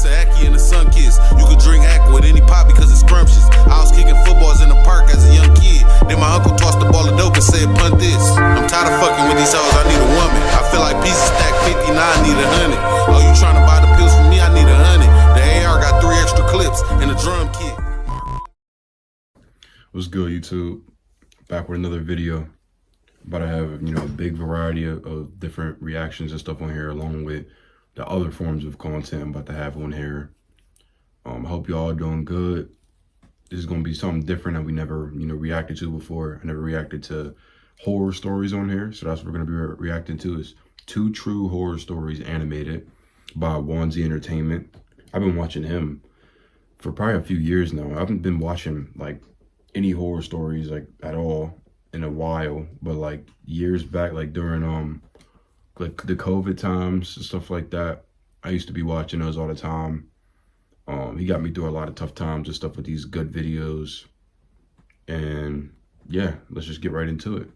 an Aki and a sun kiss. You could drink Aqua with any pop because it's scrumptious. I was kicking footballs in the park as a young kid. Then my uncle tossed the ball of dope and said, punt this. I'm tired of fucking with these hoes, I need a woman. I feel like pieces stack 50, now I need 100. Oh, you trying to buy the pills for me? I need 100. The AR got 3 extra clips and a drum kit. What's good, YouTube? Back with another video. About to have, a big variety of different reactions and stuff on here, along with the other forms of content I'm about to have on here. I hope y'all are doing good. This is going to be something different that we never, reacted to before. I never reacted to horror stories on here, so that's what we're going to be reacting to. Is 2 true horror stories animated by Wanzi Entertainment. I've been watching him for probably a few years now. I haven't been watching, like, any horror stories, like, at all in a while, but, like, years back, like, during, like, the COVID times and stuff like that, I used to be watching those all the time. He got me through a lot of tough times and stuff with these good videos. And yeah, let's just get right into it.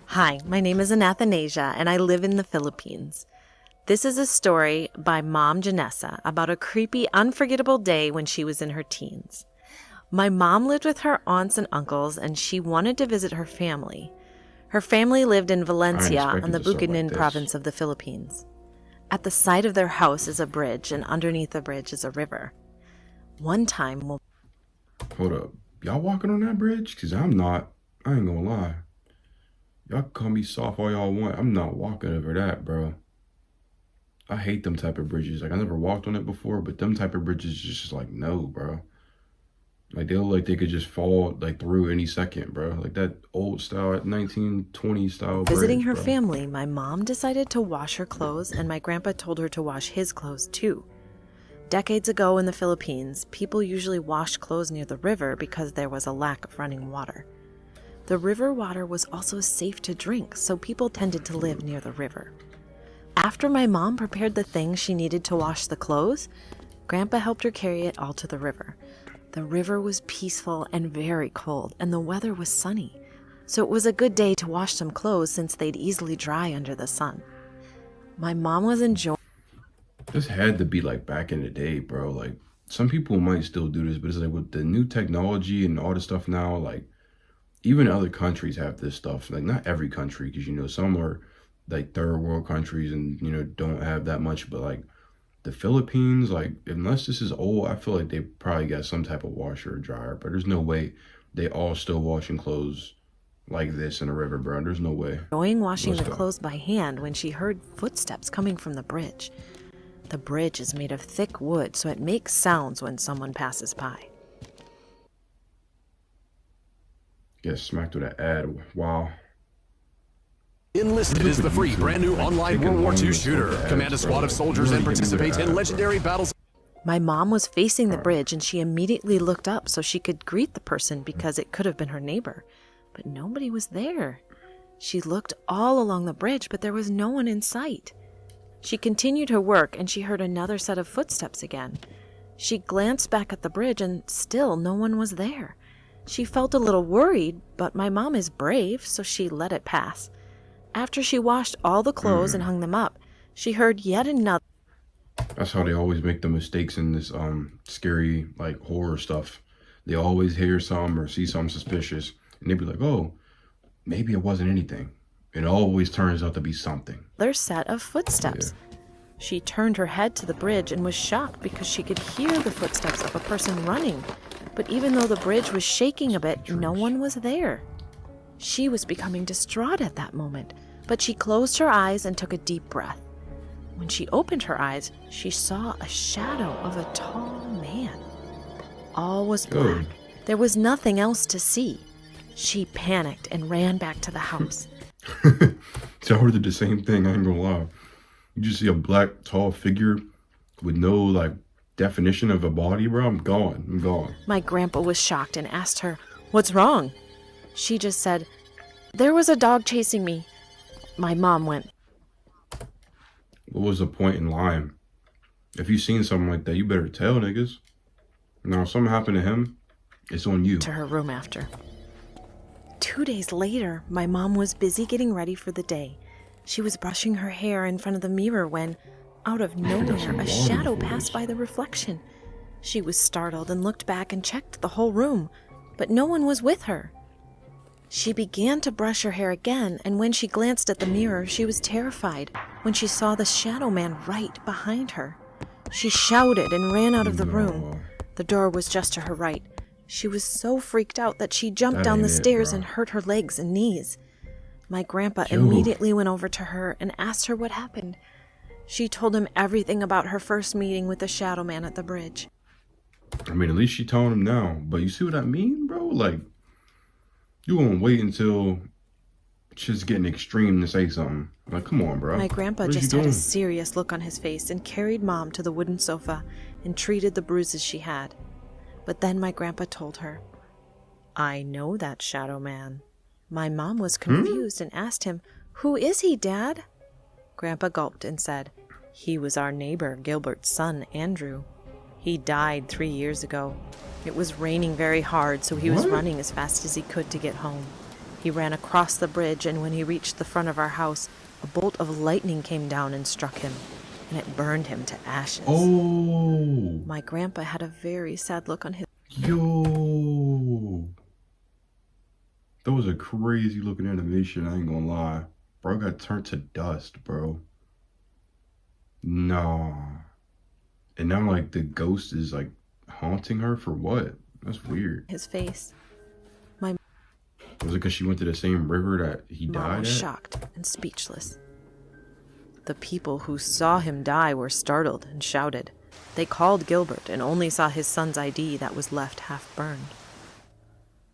Hi, my name is Anathanasia, and I live in the Philippines. This is a story by Mom Janessa about a creepy, unforgettable day when she was in her teens. My mom lived with her aunts and uncles, and she wanted to visit her family. Her family lived in Valencia in the Bukidnon province of the Philippines. At the side of their house is a bridge, and underneath the bridge is a river. One time... Hold up. Y'all walking on that bridge? Because I'm not. I ain't gonna lie. Y'all call me soft all y'all want. I'm not walking over that, bro. I hate them type of bridges. Like, I never walked on it before, but them type of bridges just like, no, bro. Like, they look like they could just fall, like, through any second, bro. Like, that old style, 1920 style Visiting bridge, her bro. family, my mom decided to wash her clothes, and my grandpa told her to wash his clothes, too. Decades ago in the Philippines, people usually washed clothes near the river because there was a lack of running water. The river water was also safe to drink, so people tended to live near the river. After my mom prepared the things she needed to wash the clothes, Grandpa helped her carry it all to the river. The river was peaceful and very cold, and the weather was sunny, so it was a good day to wash some clothes since they'd easily dry under the sun. My mom was enjoying... This had to be like back in the day, bro. Like, some people might still do this, but it's like with the new technology and all this stuff now, like, even other countries have this stuff. Like, not every country, because, some are like third world countries and, don't have that much, but like, the Philippines, like, unless this is old, I feel like they probably got some type of washer or dryer, but there's no way they all still washing clothes like this in a river, bro. There's no way. Enjoying washing the clothes by hand when she heard footsteps coming from the bridge. The bridge is made of thick wood, so it makes sounds when someone passes by. Get smacked with an ad. Wow. Enlisted is the free, brand new online World War II shooter. Command a squad of soldiers and participate in legendary battles. My mom was facing the bridge, and she immediately looked up so she could greet the person because it could have been her neighbor. But nobody was there. She looked all along the bridge, but there was no one in sight. She continued her work, and she heard another set of footsteps again. She glanced back at the bridge, and still no one was there. She felt a little worried, but my mom is brave, so she let it pass. After she washed all the clothes and hung them up, she heard yet another... That's how they always make the mistakes in this scary, like, horror stuff. They always hear something or see something suspicious, and they be like, oh, maybe it wasn't anything. It always turns out to be something. Another set of footsteps. Yeah. She turned her head to the bridge and was shocked because she could hear the footsteps of a person running. But even though the bridge was shaking a bit, no one was there. She was becoming distraught at that moment, but she closed her eyes and took a deep breath. When she opened her eyes, she saw a shadow of a tall man. All was black. There was nothing else to see. She panicked and ran back to the house. So I heard the same thing, I ain't gonna lie. You just see a black, tall figure with no, like, definition of a body, bro. I'm gone. My grandpa was shocked and asked her, "What's wrong?" She just said, "There was a dog chasing me." My mom went, "What was the point in lying? If you seen something like that, you better tell niggas. Now, if something happened to him, it's on you." To her room after. 2 days later, my mom was busy getting ready for the day. She was brushing her hair in front of the mirror when Out of got nowhere, some a water shadow for passed this. by the reflection. She was startled and looked back and checked the whole room, but no one was with her. She began to brush her hair again, and when she glanced at the mirror, she was terrified when she saw the shadow man right behind her. She shouted and ran out of the room. No. The door was just to her right. She was so freaked out that she jumped That down the ain't it, stairs bro. and hurt her legs and knees. My grandpa Yo. immediately went over to her and asked her what happened. She told him everything about her first meeting with the shadow man at the bridge. I mean, at least she told him now. But you see what I mean, bro? Like, you gonna wait until shit's getting extreme to say something. Like, come on, bro. My grandpa What is just you had a doing? serious look on his face and carried Mom to the wooden sofa and treated the bruises she had. But then my grandpa told her, "I know that shadow man." My mom was confused and asked him, "Who is he, Dad?" Grandpa gulped and said, "He was our neighbor, Gilbert's son, Andrew. He died 3 years ago. It was raining very hard, so he was What? running as fast as he could to get home. He ran across the bridge, and when he reached the front of our house, a bolt of lightning came down and struck him, and it burned him to ashes." Oh, My grandpa had a very sad look on his yo. That was a crazy looking animation, I ain't gonna lie. Bro got turned to dust, bro. Nah. And now, like, the ghost is, like, haunting her for what? That's weird. face. Was it because she went to the same river that he Mom died was at? shocked and speechless. The people who saw him die were startled and shouted. They called Gilbert and only saw his son's ID that was left half burned.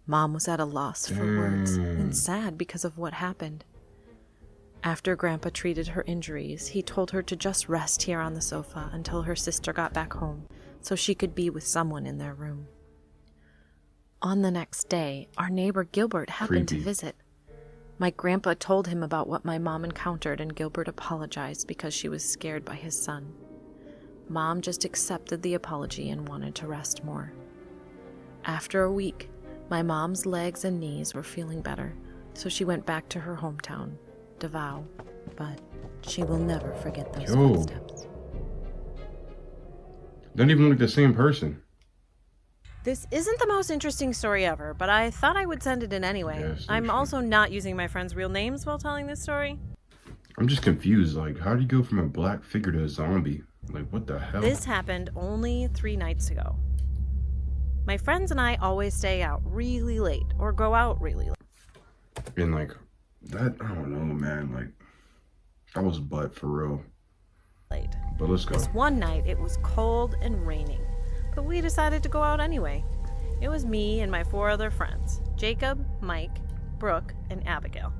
Mom was at a loss for words and sad because of what happened. After Grandpa treated her injuries, he told her to just rest here on the sofa until her sister got back home so she could be with someone in their room. On the next day, our neighbor Gilbert happened to Creepy. visit. My grandpa told him about what my mom encountered, and Gilbert apologized because she was scared by his son. Mom just accepted the apology and wanted to rest more. After a week, my mom's legs and knees were feeling better, so she went back to her hometown, Davao, but she will never forget those Yo. footsteps. Don't even look the same person. This isn't the most interesting story ever, but I thought I would send it in anyway. Yes, I'm sure. also not using my friends' real names while telling this story. I'm just confused. Like, how do you go from a black figure to a zombie? Like, what the hell? This happened only 3 nights ago. My friends and I always stay out really late or go out really And, like, that, I don't know, man. Like, that was butt for real. late. But let's go. This one night it was cold and raining, but we decided to go out anyway. It was me and my 4 other friends, Jacob, Mike, Brooke, and Abigail.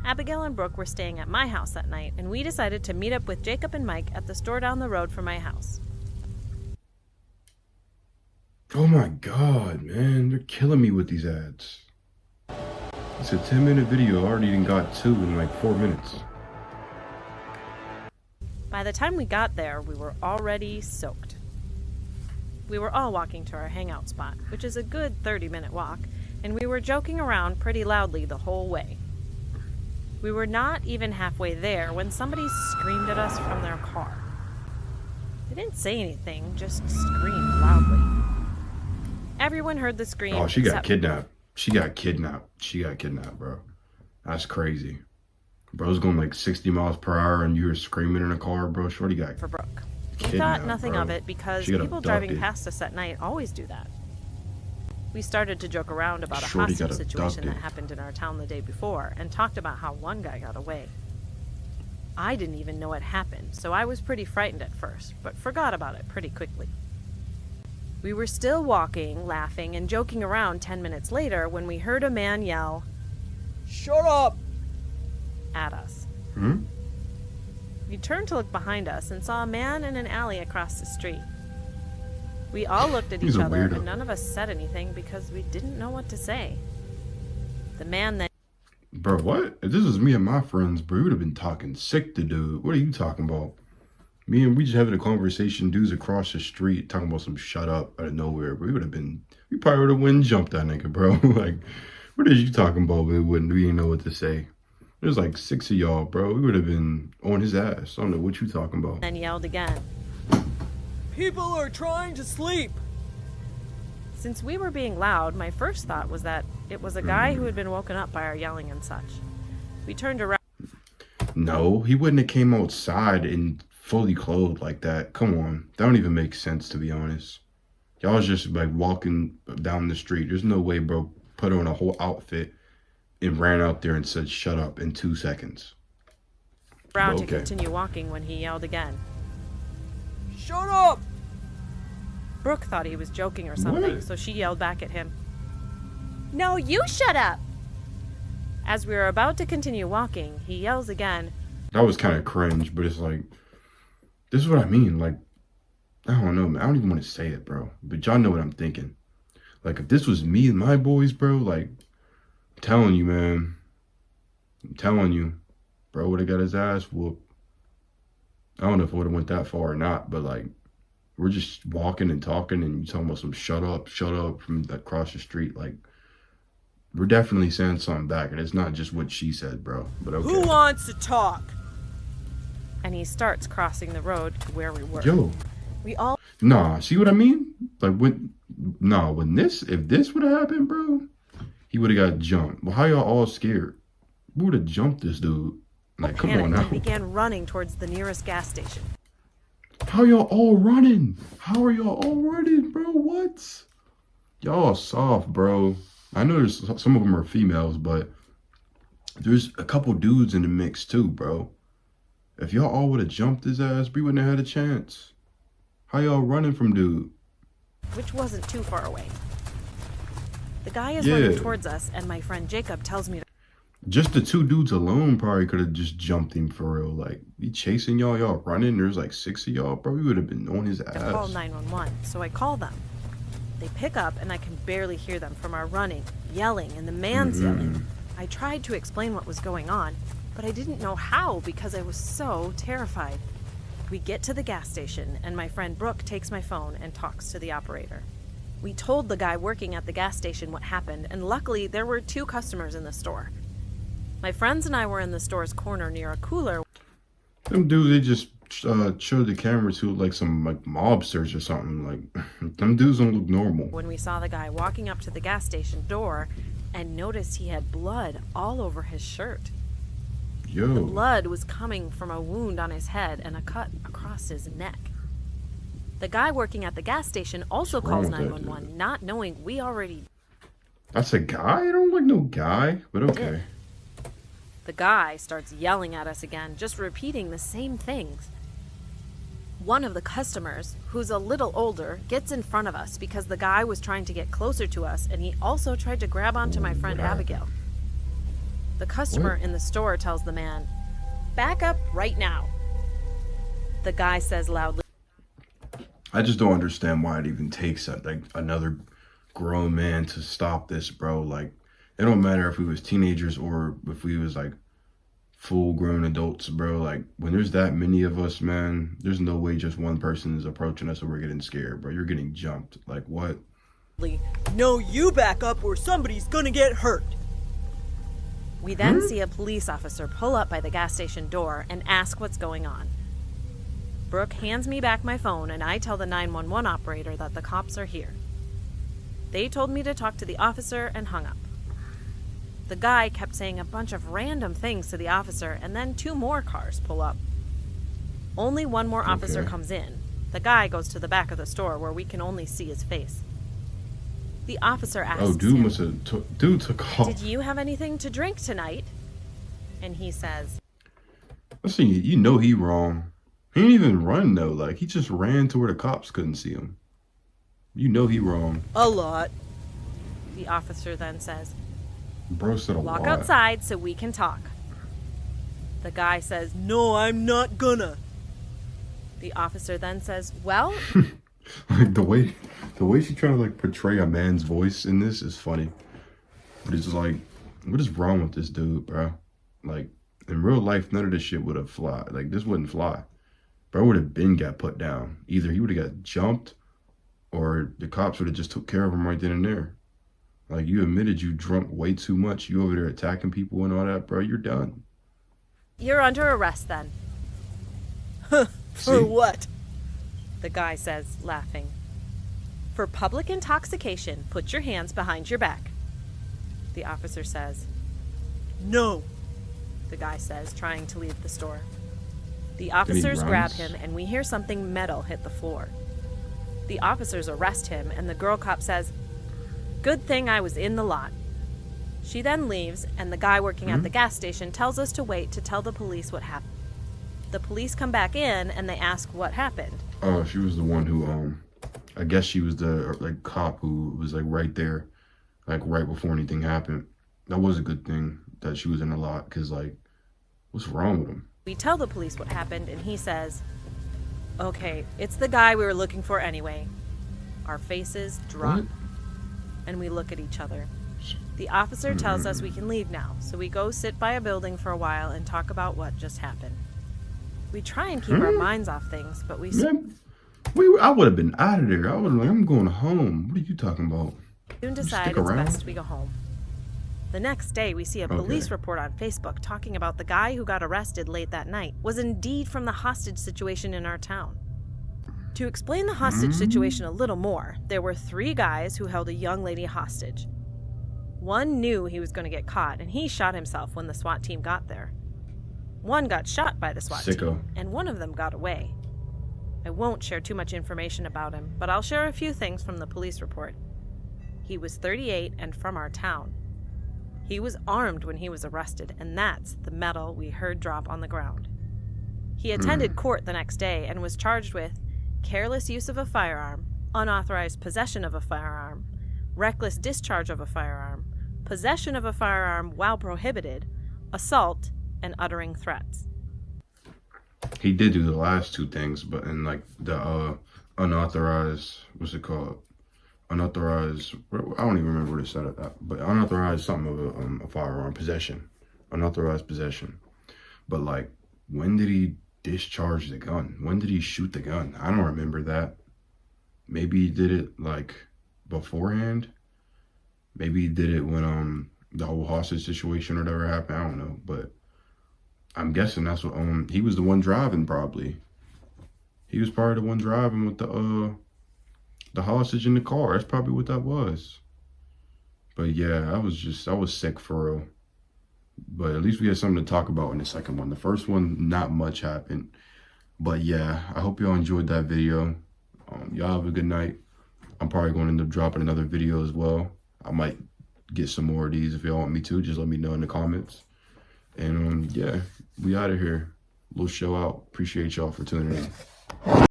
Abigail and Brooke were staying at my house that night, and we decided to meet up with Jacob and Mike at the store down the road from my house. Oh my god, man. They're killing me with these ads. It's a 10-minute video. I already even got 2 in like 4 minutes. By the time we got there, we were already soaked. We were all walking to our hangout spot, which is a good 30-minute walk, and we were joking around pretty loudly the whole way. We were not even halfway there when somebody screamed at us from their car. They didn't say anything, just screamed loudly. Everyone heard the scream. Oh, she got except- kidnapped. She got kidnapped, bro. That's crazy. Bro's going like 60 miles per hour and you were screaming in a car, bro. Shorty got for Brooke. We kidnapped, thought nothing bro. of it because She got people driving abducted. past us at night always do that. We started to joke around about a Shorty hostage got situation that abducted. happened in our town the day before and talked about how one guy got away. I didn't even know it happened, so I was pretty frightened at first, but forgot about it pretty quickly. We were still walking, laughing, and joking around 10 minutes later when we heard a man yell, Shut up! at us. Hmm? We turned to look behind us and saw a man in an alley across the street. We all looked at He's each a other weirdo. and none of us said anything because we didn't know what to say. The man then Bro, what? If this was me and my friends, bro, we would have been talking sick to dude. What are you talking about? We just having a conversation, dudes across the street talking about some shut up out of nowhere. We probably would have went and jumped that nigga, bro. Like, what is you talking about? We didn't know what to say. There's like 6 of y'all, bro. We would have been on his ass. I don't know what you talking about. and yelled again. People are trying to sleep. Since we were being loud, my first thought was that it was a guy who had been woken up by our yelling and such. We turned around. No, he wouldn't have came outside and fully clothed like that. Come on. That don't even make sense, to be honest. Y'all was just like walking down the street. There's no way, bro, put on a whole outfit and ran out there and said, shut up in 2 seconds. To Okay. continue walking when he yelled again. Shut up! Brooke thought he was joking or something, What? so she yelled back at him. No, you shut up! As we were about to continue walking, he yells again. That was kind of cringe, but it's like, this is what I mean. Like, I don't know, man. I don't even want to say it, bro. But y'all know what I'm thinking. Like, if this was me and my boys, bro, like, I'm telling you, man. I'm telling you, bro would have got his ass whooped. I don't know if it would have went that far or not, but like, we're just walking and talking and you talking about some shut up from across the street. Like, we're definitely saying something back, and it's not just what she said, bro. But okay. Who wants to talk? And he starts crossing the road to where we were. Yo. We all Nah, see what I mean? Like, if this would have happened, bro, he would have got jumped. Well, how y'all all scared? We would have jumped this dude. Like, come on panicked now. and began running towards the nearest gas station. How y'all all running? How are y'all all running, bro? What? Y'all soft, bro. I know there's some of them are females, but there's a couple dudes in the mix too, bro. If y'all all would have jumped his ass, we wouldn't have had a chance. How y'all running from dude? Which wasn't too far away. The guy is Yeah. running towards us, and my friend Jacob tells me to Just the 2 dudes alone probably could have just jumped him for real. Like, he chasing y'all running. There's like 6 of y'all, bro. We would have been on his call ass. 911, so I call them. They pick up, and I can barely hear them from our running, yelling, and the man's yelling. I tried to explain what was going on, but I didn't know how because I was so terrified. We get to the gas station, and my friend Brooke takes my phone and talks to the operator. We told the guy working at the gas station what happened, and luckily there were 2 customers in the store. My friends and I were in the store's corner near a cooler. Them dudes, they just showed the camera to like some like mobsters or something. Like, them dudes don't look normal. When we saw the guy walking up to the gas station door and noticed he had blood all over his shirt. Yo. Blood was coming from a wound on his head and a cut across his neck. The guy working at the gas station also What's wrong calls with that 911, dude? not knowing we already That's a guy? I don't like no guy, but okay. The guy starts yelling at us again, just repeating the same things. One of the customers, who's a little older, gets in front of us because the guy was trying to get closer to us, and he also tried to grab onto my friend What happened? Abigail. The customer What? in the store tells the man, "Back up right now." The guy says loudly, I just don't understand why it even takes like another grown man to stop this, bro. Like, it don't matter if we was teenagers or if we was like full grown adults, bro. Like, when there's that many of us, man, there's no way just one person is approaching us and we're getting scared, bro. You're getting jumped. Like, what? No, you back up or somebody's gonna get hurt. We then see a police officer pull up by the gas station door and ask what's going on. Brooke hands me back my phone, and I tell the 911 operator that the cops are here. They told me to talk to the officer and hung up. The guy kept saying a bunch of random things to the officer, and then 2 more cars pull up. Only 1 more officer Okay. comes in. The guy goes to the back of the store where we can only see his face. The officer asks Oh, dude him, must have dude took off. "Did you have anything to drink tonight?" And he says, Let's see, you know he wrong. He didn't even run though. Like, he just ran to where the cops couldn't see him. You know he wrong. A lot. the officer then says, Bro said a "Walk lot. outside so we can talk." The guy says, No, I'm not gonna. the officer then says, "Well," Like, the way she trying to like portray a man's voice in this is funny. But it's like, what is wrong with this dude, bro? Like, in real life, none of this shit would have fly. Like, this wouldn't fly. Bro would have been got put down. Either he would have got jumped, or the cops would have just took care of him right then and there. Like, you admitted you drunk way too much. You over there attacking people and all that, bro. You're done. You're under arrest then. For See? what? The guy says, laughing. For public intoxication, put your hands behind your back. The officer says. No. The guy says, trying to leave the store. The officers grab him and we hear something metal hit the floor. The officers arrest him and the girl cop says, "Good thing I was in the lot." She then leaves and the guy working at the gas station tells us to wait to tell the police what happened. The police come back in and they ask what happened. Oh, she was the one who, I guess she was the, like, cop who was, like, right there, like, right before anything happened. That was a good thing that she was in the lot, because, like, what's wrong with him? We tell the police what happened and he says, "Okay, it's the guy we were looking for anyway." Our faces drop What? and we look at each other. The officer tells us we can leave now, so we go sit by a building for a while and talk about what just happened. We try and keep our minds off things, but we Man, I would have been out of there. I would have like, I'm going home. What are you talking about? soon You decide stick it's around? best we go home. The next day, we see a police Okay. report on Facebook talking about the guy who got arrested late that night was indeed from the hostage situation in our town. To explain the hostage situation a little more, there were 3 guys who held a young lady hostage. One knew he was going to get caught, and he shot himself when the SWAT team got there. One got shot by the SWAT Sicko. team, and one of them got away. I won't share too much information about him, but I'll share a few things from the police report. He was 38 and from our town. He was armed when he was arrested, and that's the metal we heard drop on the ground. He attended court the next day and was charged with careless use of a firearm, unauthorized possession of a firearm, reckless discharge of a firearm, possession of a firearm while prohibited, assault, and uttering threats. He did do the last 2 things, but in like the unauthorized, what's it called? Unauthorized, I don't even remember what it said at that, but unauthorized something of a firearm, possession, unauthorized possession. But like, when did he discharge the gun? When did he shoot the gun? I don't remember that. Maybe he did it like beforehand. Maybe he did it when the whole hostage situation or whatever happened. I don't know, but I'm guessing that's what he was the one driving probably. He was probably the one driving with the hostage in the car. That's probably what that was. But yeah, I was sick for real. But at least we had something to talk about in the second one. The first one, not much happened. But yeah, I hope y'all enjoyed that video. Y'all have a good night. I'm probably going to end up dropping another video as well. I might get some more of these if y'all want me to. Just let me know in the comments. And yeah, we out of here. Little show out. Appreciate y'all for tuning in.